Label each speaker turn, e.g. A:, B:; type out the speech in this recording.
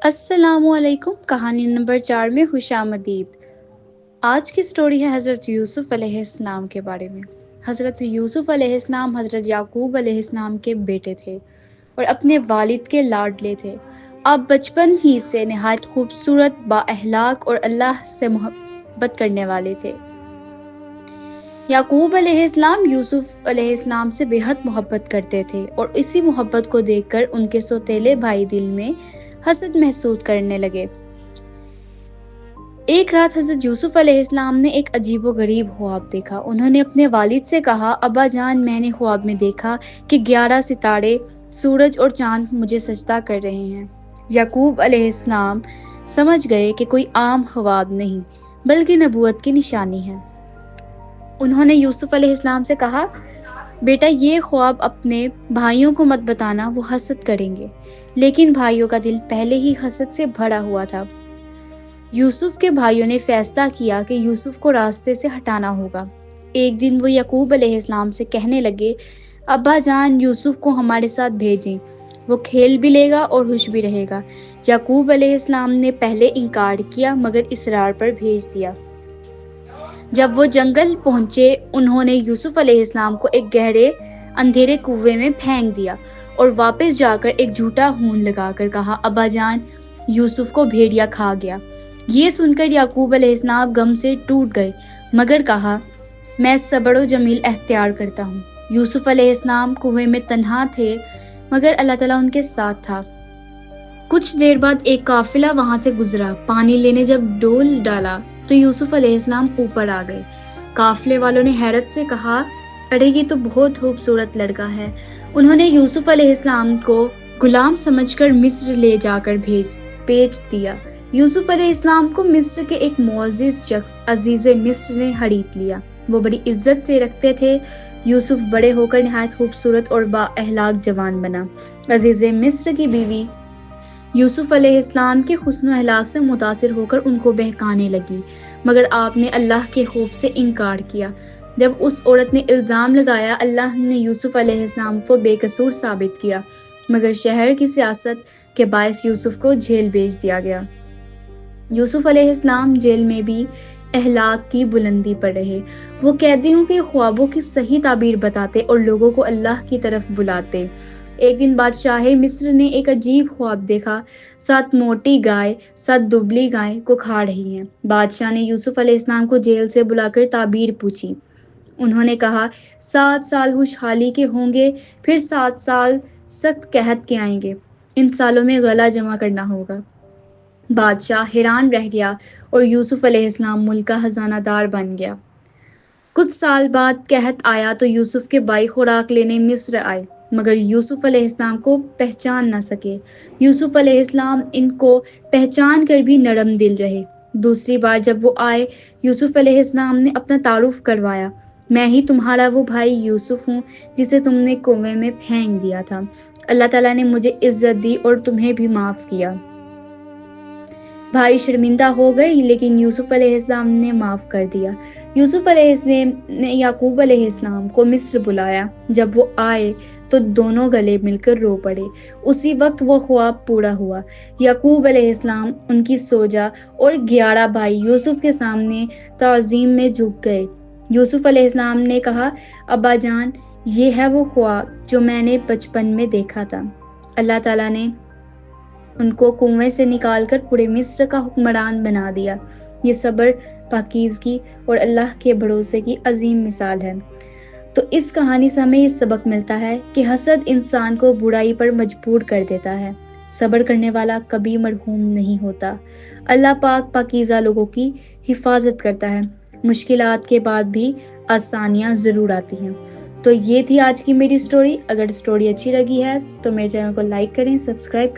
A: السلام علیکم۔ کہانی نمبر 4 میں خوش آمدید۔ آج کی سٹوری ہے حضرت یوسف علیہ السلام کے بارے میں۔ حضرت یوسف علیہ السلام حضرت یعقوب علیہ السلام کے بیٹے تھے اور اپنے والد کے لاڈلے تھے۔ آپ بچپن ہی سے نہایت خوبصورت، با اخلاق اور اللہ سے محبت کرنے والے تھے۔ یعقوب علیہ السلام یوسف علیہ السلام سے بے حد محبت کرتے تھے اور اسی محبت کو دیکھ کر ان کے سوتیلے بھائی دل میں حسد محسوس کرنے لگے۔ ایک رات حضرت یوسف علیہ السلام نے ایک عجیب و غریب خواب دیکھا۔ انہوں نے اپنے والد سے کہا، ابا جان، میں نے خواب میں دیکھا کہ 11 ستارے، سورج اور چاند مجھے سجدہ کر رہے ہیں۔ یعقوب علیہ السلام سمجھ گئے کہ کوئی عام خواب نہیں بلکہ نبوت کی نشانی ہے۔ انہوں نے یوسف علیہ السلام سے کہا، بیٹا، یہ خواب اپنے بھائیوں کو مت بتانا، وہ حسد کریں گے۔ لیکن بھائیوں کا دل پہلے ہی حسد سے بھرا ہوا تھا۔ یوسف کے بھائیوں نے فیصلہ کیا کہ یوسف کو راستے سے ہٹانا ہوگا۔ ایک دن وہ یعقوب علیہ السلام سے کہنے لگے، ابا جان، یوسف کو ہمارے ساتھ بھیجیں، وہ کھیل بھی لے گا اور خوش بھی رہے گا۔ یعقوب علیہ السلام نے پہلے انکار کیا مگر اصرار پر بھیج دیا۔ جب وہ جنگل پہنچے، انہوں نے یوسف علیہ السلام کو ایک گہرے اندھیرے کنویں میں پھینک دیا اور واپس جا کر ایک جھوٹا خون لگا کر کہا، ابا جان، یوسف کو بھیڑیا کھا گیا۔ یہ سن کر یعقوب علیہ السلام غم سے ٹوٹ گئے مگر کہا، میں صبر و جمیل اختیار کرتا ہوں۔ یوسف علیہ السلام کنویں میں تنہا تھے مگر اللہ تعالیٰ ان کے ساتھ تھا۔ کچھ دیر بعد ایک قافلہ وہاں سے گزرا۔ پانی لینے جب ڈول ڈالا تو یوسف علیہ السلام اوپر آ گئے۔ قافلے والوں نے حیرت سے کہا، ارے یہ تو بہت خوبصورت لڑکا ہے۔ انہوں نے یوسف علیہ السلام کو غلام سمجھ کر مصر لے جا کر بیچ دیا۔ یوسف علیہ السلام کو مصر کے ایک معزز شخص عزیز مصر نے خرید لیا۔ وہ بڑی عزت سے رکھتے تھے۔ یوسف بڑے ہو کر نہایت خوبصورت اور با اخلاق جوان بنا۔ عزیز مصر کی بیوی یوسف علیہ السلام کے حسن و اخلاق سے متاثر ہو کر ان کو بہکانے لگی مگر آپ نے اللہ کے خوف سے انکار کیا۔ جب اس عورت نے الزام لگایا، اللہ نے یوسف علیہ السلام کو بے قصور ثابت کیا مگر شہر کی سیاست کے باعث یوسف کو جیل بھیج دیا گیا۔ یوسف علیہ السلام جیل میں بھی اخلاق کی بلندی پر رہے۔ وہ قیدیوں کے خوابوں کی صحیح تعبیر بتاتے اور لوگوں کو اللہ کی طرف بلاتے۔ ایک دن بادشاہ مصر نے ایک عجیب خواب دیکھا۔ 7 موٹی گائے 7 دبلی گائے کو کھا رہی ہیں۔ بادشاہ نے یوسف علیہ السلام کو جیل سے بلا کر تعبیر پوچھی۔ انہوں نے کہا، 7 سال خوشحالی کے ہوں گے، پھر 7 سال سخت قحط کے آئیں گے۔ ان سالوں میں غلہ جمع کرنا ہوگا۔ بادشاہ حیران رہ گیا اور یوسف علیہ السلام ملک کا خزانہ دار بن گیا۔ کچھ سال بعد قحط آیا تو یوسف کے بھائی خوراک لینے مصر آئے مگر یوسف علیہ السلام کو پہچان نہ سکے۔ یوسف علیہ السلام ان کو پہچان کر بھی نرم دل رہے۔ دوسری بار جب وہ آئے، یوسف علیہ السلام نے اپنا تعارف کروایا، میں ہی تمہارا وہ بھائی یوسف ہوں جسے تم نے کنویں میں پھینک دیا تھا۔ اللہ تعالیٰ نے مجھے عزت دی اور تمہیں بھی معاف کیا۔ بھائی شرمندہ ہو گئے لیکن یوسف علیہ السلام نے معاف کر دیا۔ یوسف علیہ السلام نے یعقوب علیہ السلام کو مصر بلایا۔ جب وہ آئے تو دونوں گلے مل کر رو پڑے۔ اسی وقت وہ خواب پورا ہوا۔ یعقوب علیہ السلام ان کی زوجہ اور 11 بھائی یوسف کے سامنے تعظیم میں جھک گئے۔ یوسف علیہ السلام نے کہا، ابا جان، یہ ہے وہ خواب جو میں نے بچپن میں دیکھا تھا۔ اللہ تعالیٰ نے ان کو کنویں سے نکال کر پورے مصر کا حکمران بنا دیا۔ یہ صبر، پاکیزگی اور اللہ کے بھروسے کی عظیم مثال ہے۔ تو اس کہانی سے ہمیں یہ سبق ملتا ہے کہ حسد انسان کو برائی پر مجبور کر دیتا ہے۔ صبر کرنے والا کبھی مرحوم نہیں ہوتا۔ اللہ پاک پاکیزہ لوگوں کی حفاظت کرتا ہے۔ مشکلات کے بعد بھی آسانیاں ضرور آتی ہیں۔ تو یہ تھی آج کی میری سٹوری۔ اگر سٹوری اچھی لگی ہے تو میرے چینل کو لائک کریں، سبسکرائب کریں۔